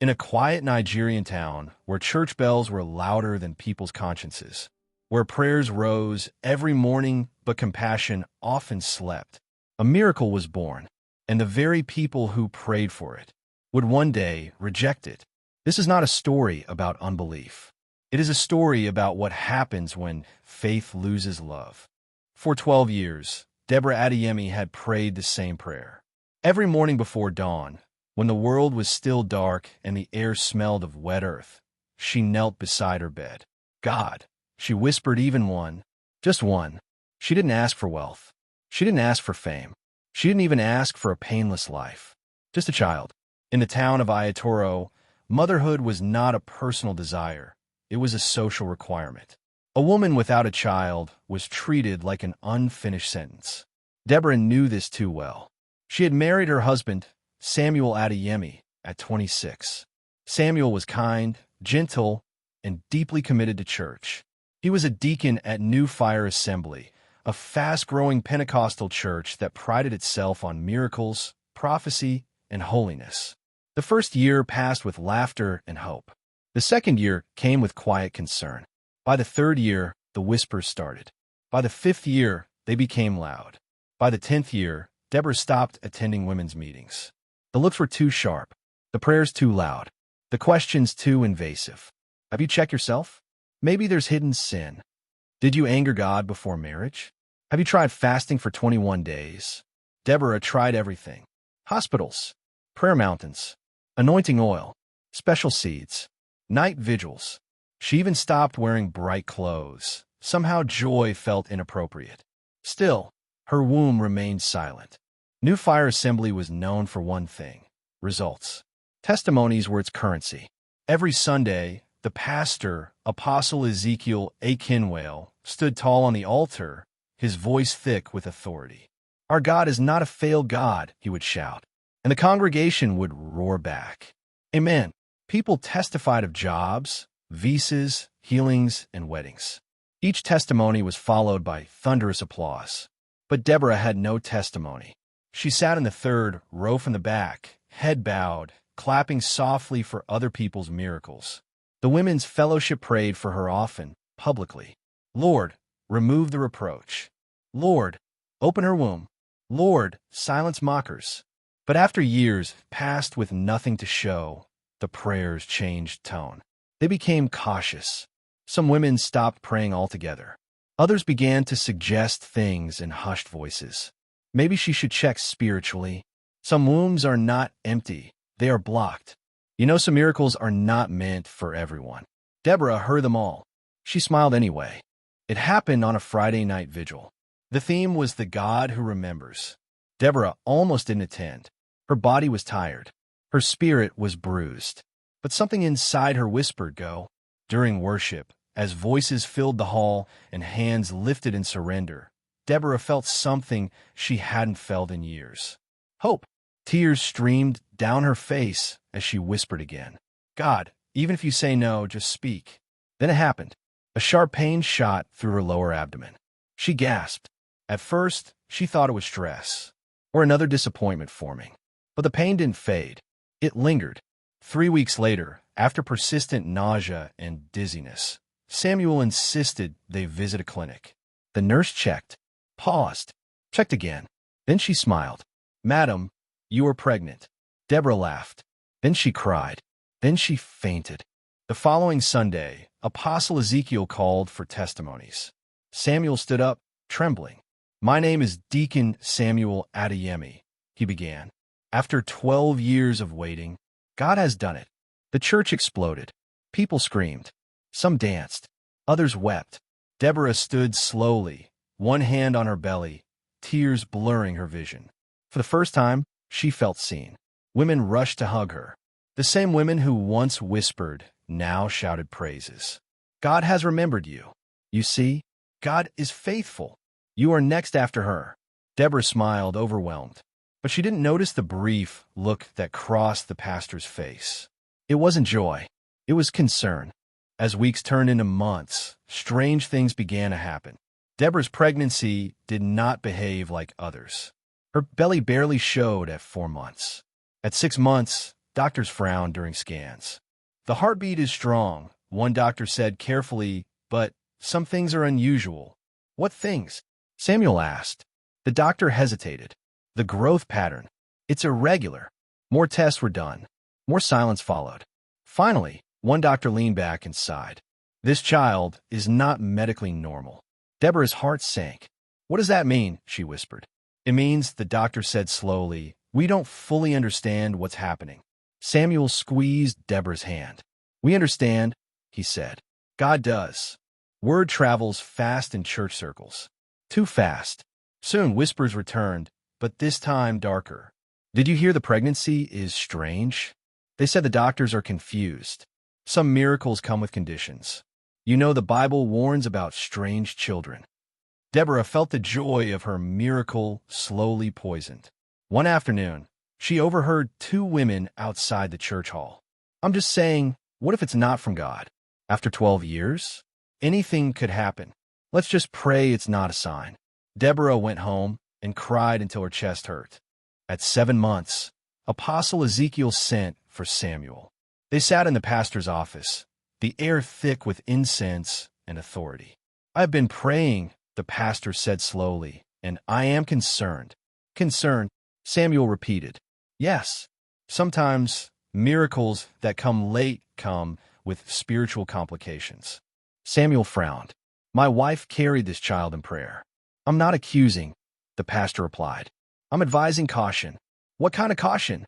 In a quiet Nigerian town where church bells were louder than people's consciences, where prayers rose every morning but compassion often slept, a miracle was born, and the very people who prayed for it would one day reject it. This is not a story about unbelief. It is a story about what happens when faith loses love. For 12 years, Deborah Adeyemi had prayed the same prayer. Every morning before dawn, when the world was still dark and the air smelled of wet earth, she knelt beside her bed. God, she whispered, even one, just one. She didn't ask for wealth. She didn't ask for fame. She didn't even ask for a painless life. Just a child. In the town of Ayatoro, motherhood was not a personal desire. It was a social requirement. A woman without a child was treated like an unfinished sentence. Deborah knew this too well. She had married her husband, Samuel Adeyemi, at 26. Samuel was kind, gentle, and deeply committed to church. He was a deacon at New Fire Assembly, a fast-growing Pentecostal church that prided itself on miracles, prophecy, and holiness. The first year passed with laughter and hope. The second year came with quiet concern. By the third year, the whispers started. By the fifth year, they became loud. By the 10th year, Deborah stopped attending women's meetings. The looks were too sharp, the prayers too loud, the questions too invasive. Have you checked yourself? Maybe there's hidden sin. Did you anger God before marriage? Have you tried fasting for 21 days? Deborah tried everything. Hospitals, prayer mountains, anointing oil, special seeds, night vigils. She even stopped wearing bright clothes. Somehow joy felt inappropriate. Still, her womb remained silent. New Fire Assembly was known for one thing: results. Testimonies were its currency. Every Sunday, the pastor, Apostle Ezekiel Akinwale, stood tall on the altar, his voice thick with authority. "Our God is not a failed God," he would shout, and the congregation would roar back. Amen. People testified of jobs, visas, healings, and weddings. Each testimony was followed by thunderous applause. But Deborah had no testimony. She sat in the third row from the back, head bowed, clapping softly for other people's miracles. The women's fellowship prayed for her often, publicly. "Lord, remove the reproach. Lord, open her womb. Lord, silence mockers." But after years passed with nothing to show, the prayers changed tone. They became cautious. Some women stopped praying altogether. Others began to suggest things in hushed voices. Maybe she should check spiritually. Some wombs are not empty, they are blocked. Some miracles are not meant for everyone. Deborah heard them all. She smiled anyway. It happened on a Friday night vigil. The theme was the God who remembers. Deborah almost didn't attend. Her body was tired. Her spirit was bruised. But something inside her whispered, "Go." During worship, as voices filled the hall and hands lifted in surrender, Deborah felt something she hadn't felt in years. Hope. Tears streamed down her face as she whispered again, "God, even if you say no, just speak." Then it happened. A sharp pain shot through her lower abdomen. She gasped. At first, she thought it was stress or another disappointment forming. But the pain didn't fade. It lingered. 3 weeks later, after persistent nausea and dizziness, Samuel insisted they visit a clinic. The nurse checked, paused, checked again. Then she smiled. "Madam, you are pregnant." Deborah laughed. Then she cried. Then she fainted. The following Sunday, Apostle Ezekiel called for testimonies. Samuel stood up, trembling. "My name is Deacon Samuel Adeyemi," he began. "After 12 years of waiting, God has done it." The church exploded. People screamed. Some danced. Others wept. Deborah stood slowly, one hand on her belly, tears blurring her vision. For the first time, she felt seen. Women rushed to hug her. The same women who once whispered now shouted praises. "God has remembered you. You see, God is faithful. You are next after her." Deborah smiled, overwhelmed. But she didn't notice the brief look that crossed the pastor's face. It wasn't joy. It was concern. As weeks turned into months, strange things began to happen. Deborah's pregnancy did not behave like others. Her belly barely showed at 4 months. At 6 months, Doctors frowned during scans. The heartbeat is strong, one doctor said carefully, but some things are unusual. What things? Samuel asked. The doctor hesitated. The growth pattern. It's irregular. More tests were done. More silence followed. Finally, one doctor leaned back and sighed. This child is not medically normal. Deborah's heart sank. What does that mean? She whispered. It means, the doctor said slowly, we don't fully understand what's happening. Samuel squeezed Deborah's hand. We understand, he said. God does. Word travels fast in church circles. Too fast. Soon whispers returned, but this time darker. Did you hear the pregnancy is strange? They said the doctors are confused. Some miracles come with conditions. You know the Bible warns about strange children. Deborah felt the joy of her miracle slowly poisoned. One afternoon, she overheard two women outside the church hall. I'm just saying, what if it's not from God? After 12 years? Anything could happen. Let's just pray it's not a sign. Deborah went home and cried until her chest hurt. At 7 months, Apostle Ezekiel sent for Samuel. They sat in the pastor's office, the air thick with incense and authority. I've been praying, the pastor said slowly, and I am concerned. Concerned, Samuel repeated. Yes, sometimes miracles that come late come with spiritual complications. Samuel frowned. My wife carried this child in prayer. I'm not accusing, the pastor replied. I'm advising caution. What kind of caution?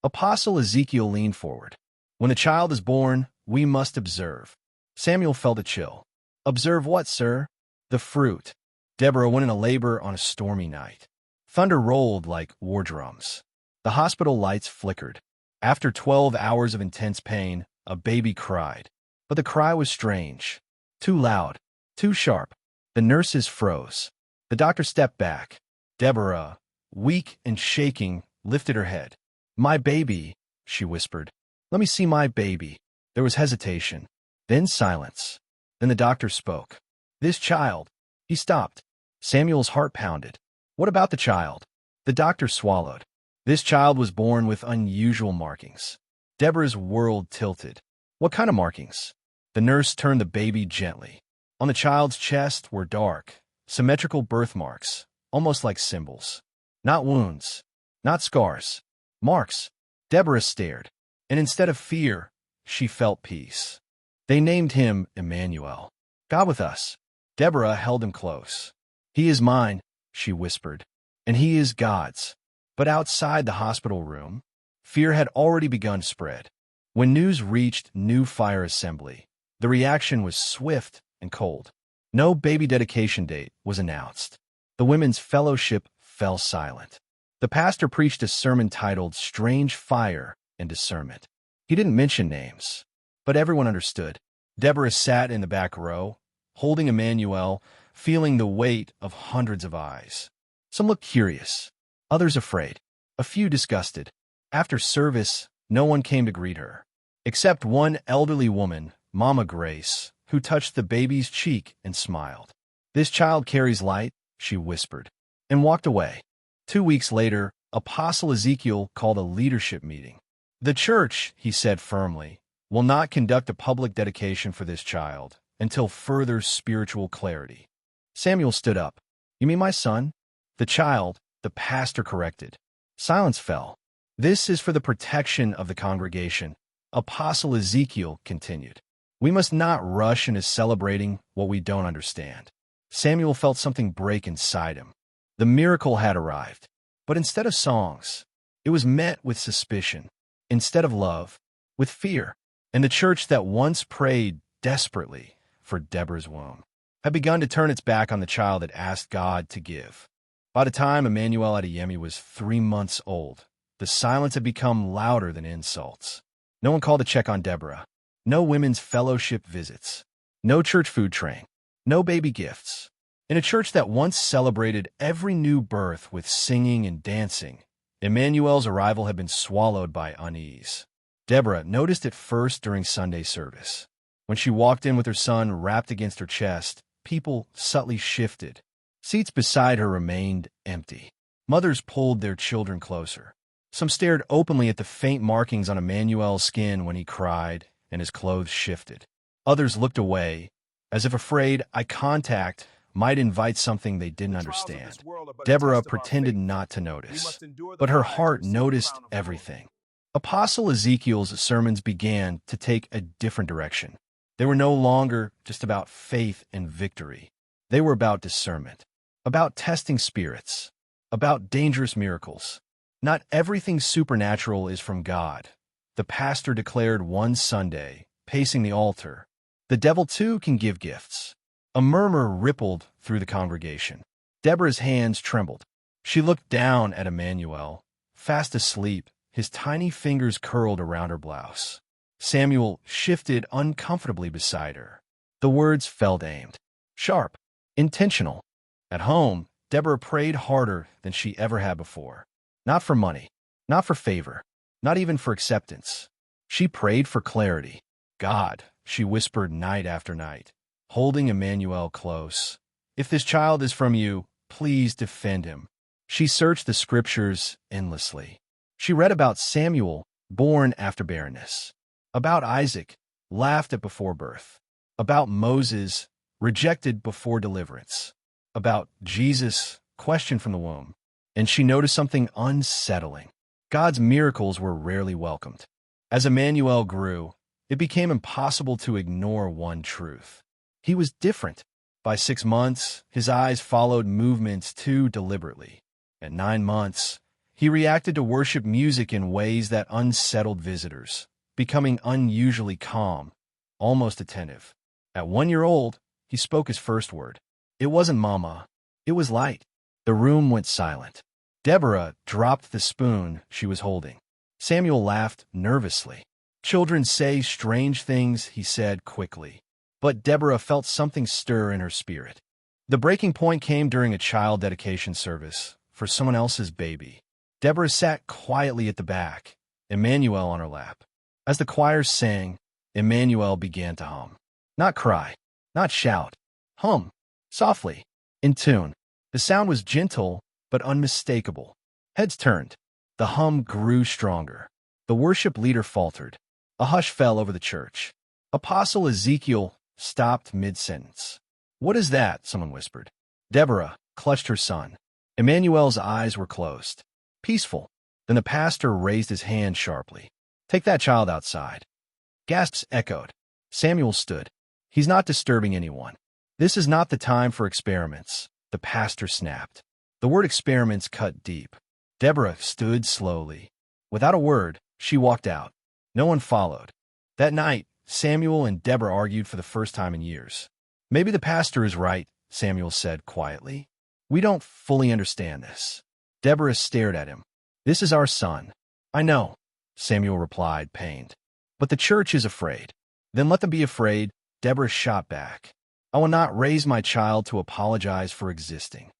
Apostle Ezekiel leaned forward. When the child is born, we must observe. Samuel felt a chill. Observe what, sir? The fruit. Deborah went into labor on a stormy night. Thunder rolled like war drums. The hospital lights flickered. After 12 hours of intense pain, a baby cried. But the cry was strange. Too loud. Too sharp. The nurses froze. The doctor stepped back. Deborah, weak and shaking, lifted her head. My baby, she whispered. Let me see my baby. There was hesitation. Then silence. Then the doctor spoke. This child. He stopped. Samuel's heart pounded. What about the child? The doctor swallowed. This child was born with unusual markings. Deborah's world tilted. What kind of markings? The nurse turned the baby gently. On the child's chest were dark, symmetrical birthmarks, almost like symbols. Not wounds. Not scars. Marks. Deborah stared. And instead of fear, she felt peace. They named him Emmanuel. God with us. Deborah held him close. He is mine, she whispered, and he is God's. But outside the hospital room, fear had already begun to spread. When news reached New Fire Assembly, the reaction was swift and cold. No baby dedication date was announced. The women's fellowship fell silent. The pastor preached a sermon titled Strange Fire and Discernment. He didn't mention names, but everyone understood. Deborah sat in the back row, holding Emmanuel, feeling the weight of hundreds of eyes. Some looked curious, others afraid, a few disgusted. After service, no one came to greet her, except one elderly woman, Mama Grace, who touched the baby's cheek and smiled. This child carries light, she whispered, and walked away. 2 weeks later, Apostle Ezekiel called a leadership meeting. The church, he said firmly, will not conduct a public dedication for this child until further spiritual clarity. Samuel stood up. You mean my son? The child, the pastor corrected. Silence fell. This is for the protection of the congregation, Apostle Ezekiel continued. We must not rush into celebrating what we don't understand. Samuel felt something break inside him. The miracle had arrived, but instead of songs, it was met with suspicion. Instead of love, with fear. And the church that once prayed desperately for Deborah's womb had begun to turn its back on the child it asked God to give. By the time Emmanuel Adeyemi was 3 months old, the silence had become louder than insults. No one called to check on Deborah. No women's fellowship visits. No church food train. No baby gifts. In a church that once celebrated every new birth with singing and dancing, Emmanuel's arrival had been swallowed by unease. Deborah noticed it first during Sunday service. When she walked in with her son wrapped against her chest, people subtly shifted. Seats beside her remained empty. Mothers pulled their children closer. Some stared openly at the faint markings on Emmanuel's skin when he cried and his clothes shifted. Others looked away, as if afraid eye contact might invite something they didn't understand. Deborah pretended not to notice, but her heart noticed everything. Apostle Ezekiel's sermons began to take a different direction. They were no longer just about faith and victory. They were about discernment, about testing spirits, about dangerous miracles. Not everything supernatural is from God, the pastor declared one Sunday, pacing the altar. The devil too can give gifts. A murmur rippled through the congregation. Deborah's hands trembled. She looked down at Emmanuel, fast asleep, his tiny fingers curled around her blouse. Samuel shifted uncomfortably beside her. The words felt aimed, sharp, intentional. At home, Deborah prayed harder than she ever had before. Not for money, not for favor, not even for acceptance. She prayed for clarity. God, she whispered night after night, holding Emmanuel close. If this child is from you, please defend him. She searched the scriptures endlessly. She read about Samuel, born after barrenness, about Isaac, laughed at before birth, about Moses, rejected before deliverance, about Jesus, questioned from the womb. And she noticed something unsettling. God's miracles were rarely welcomed. As Emmanuel grew, it became impossible to ignore one truth. He was different. By 6 months, his eyes followed movements too deliberately. At 9 months, he reacted to worship music in ways that unsettled visitors, becoming unusually calm, almost attentive. At 1 year old, he spoke his first word. It wasn't mama. It was light. The room went silent. Deborah dropped the spoon she was holding. Samuel laughed nervously. Children say strange things, he said quickly. But Deborah felt something stir in her spirit. The breaking point came during a child dedication service for someone else's baby. Deborah sat quietly at the back, Emmanuel on her lap. As the choir sang, Emmanuel began to hum. Not cry, not shout. Hum, softly, in tune. The sound was gentle, but unmistakable. Heads turned. The hum grew stronger. The worship leader faltered. A hush fell over the church. Apostle Ezekiel stopped mid-sentence. What is that? Someone whispered. Deborah clutched her son. Emmanuel's eyes were closed. Peaceful. Then the pastor raised his hand sharply. Take that child outside. Gasps echoed. Samuel stood. He's not disturbing anyone. This is not the time for experiments, the pastor snapped. The word experiments cut deep. Deborah stood slowly. Without a word, she walked out. No one followed. That night, Samuel and Deborah argued for the first time in years. Maybe the pastor is right, Samuel said quietly. We don't fully understand this. Deborah stared at him. This is our son. I know, Samuel replied, pained. But the church is afraid. Then let them be afraid, Deborah shot back. I will not raise my child to apologize for existing.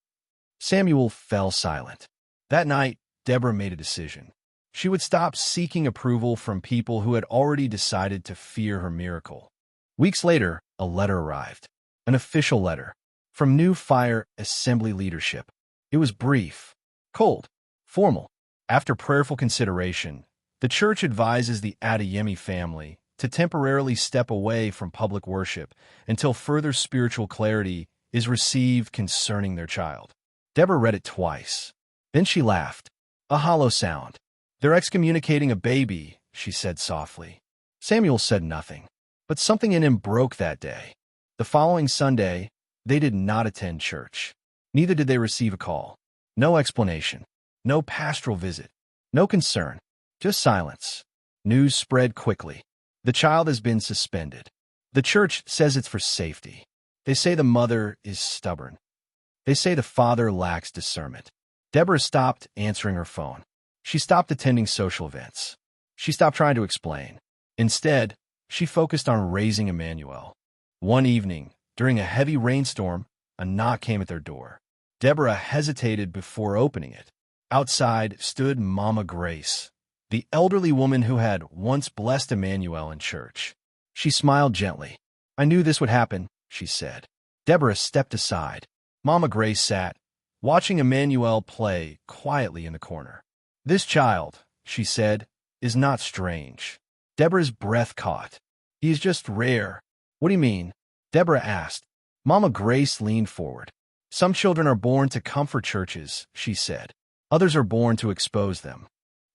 Samuel fell silent. That night, Deborah made a decision. She would stop seeking approval from people who had already decided to fear her miracle. Weeks later, a letter arrived. An official letter. From New Fire Assembly leadership. It was brief, cold, formal. After prayerful consideration, the church advises the Adeyemi family to temporarily step away from public worship until further spiritual clarity is received concerning their child. Deborah read it twice. Then she laughed. A hollow sound. They're excommunicating a baby, she said softly. Samuel said nothing, but something in him broke that day. The following Sunday, they did not attend church. Neither did they receive a call. No explanation. No pastoral visit. No concern. Just silence. News spread quickly. The child has been suspended. The church says it's for safety. They say the mother is stubborn. They say the father lacks discernment. Deborah stopped answering her phone. She stopped attending social events. She stopped trying to explain. Instead, she focused on raising Emmanuel. One evening, during a heavy rainstorm, a knock came at their door. Deborah hesitated before opening it. Outside stood Mama Grace, the elderly woman who had once blessed Emmanuel in church. She smiled gently. I knew this would happen, she said. Deborah stepped aside. Mama Grace sat, watching Emmanuel play quietly in the corner. This child, she said, is not strange. Deborah's breath caught. He is just rare. What do you mean? Deborah asked. Mama Grace leaned forward. Some children are born to comfort churches, she said. Others are born to expose them.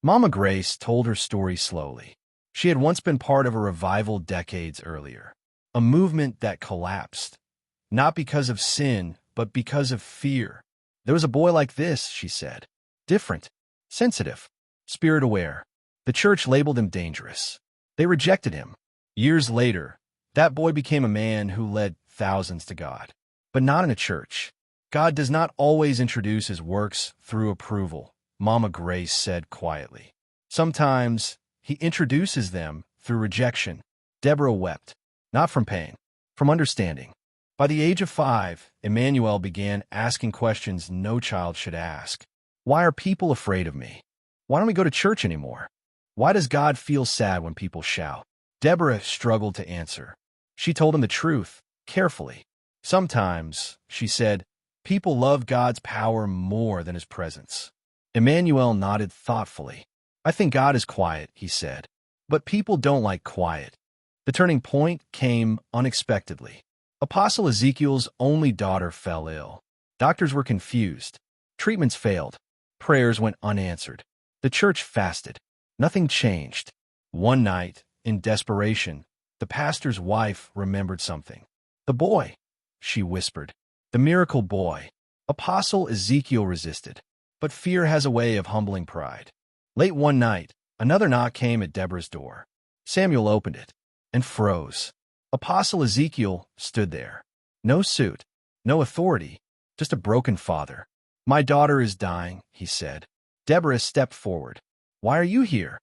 Mama Grace told her story slowly. She had once been part of a revival decades earlier, a movement that collapsed, not because of sin, but because of fear. There was a boy like this, she said. Different, sensitive, spirit-aware. The church labeled him dangerous. They rejected him. Years later, that boy became a man who led thousands to God. But not in a church. God does not always introduce his works through approval, Mama Grace said quietly. Sometimes he introduces them through rejection. Deborah wept, not from pain, from understanding. By the age of 5, Emmanuel began asking questions no child should ask. Why are people afraid of me? Why don't we go to church anymore? Why does God feel sad when people shout? Deborah struggled to answer. She told him the truth, carefully. Sometimes, she said, people love God's power more than his presence. Emmanuel nodded thoughtfully. I think God is quiet, he said. But people don't like quiet. The turning point came unexpectedly. Apostle Ezekiel's only daughter fell ill. Doctors were confused. Treatments failed. Prayers went unanswered. The church fasted. Nothing changed. One night, in desperation, the pastor's wife remembered something. The boy, she whispered. The miracle boy. Apostle Ezekiel resisted. But fear has a way of humbling pride. Late one night, another knock came at Deborah's door. Samuel opened it and froze. Apostle Ezekiel stood there. No suit, no authority, just a broken father. My daughter is dying, he said. Deborah stepped forward. Why are you here?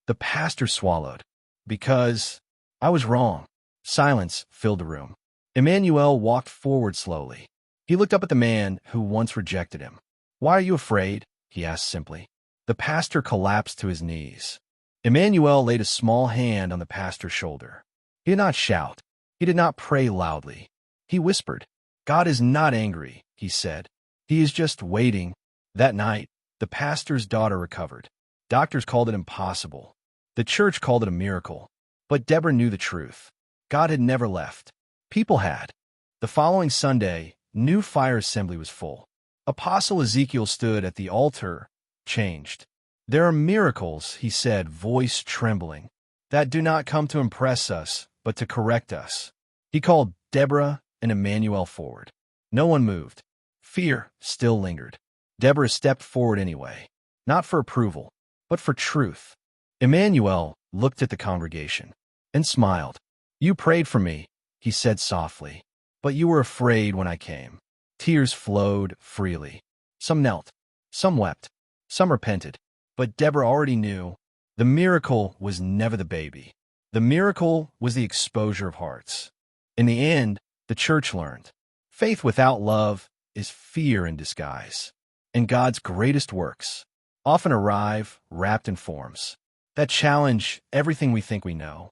The pastor swallowed. Because I was wrong. Silence filled the room. Emmanuel walked forward slowly. He looked up at the man who once rejected him. Why are you afraid? He asked simply. The pastor collapsed to his knees. Emmanuel laid a small hand on the pastor's shoulder. He did not shout. He did not pray loudly. He whispered. God is not angry, he said. He is just waiting. That night, the pastor's daughter recovered. Doctors called it impossible. The church called it a miracle. But Deborah knew the truth. God had never left. People had. The following Sunday, New Fire Assembly was full. Apostle Ezekiel stood at the altar, changed. There are miracles, he said, voice trembling, that do not come to impress us, but to correct us. He called Deborah and Emmanuel forward. No one moved. Fear still lingered. Deborah stepped forward anyway, not for approval, but for truth. Emmanuel looked at the congregation and smiled. You prayed for me, he said softly, but you were afraid when I came. Tears flowed freely. Some knelt, some wept, some repented. But Deborah already knew the miracle was never the baby. The miracle was the exposure of hearts. In the end, the church learned. Faith without love is fear in disguise. And God's greatest works often arrive wrapped in forms that challenge everything we think we know.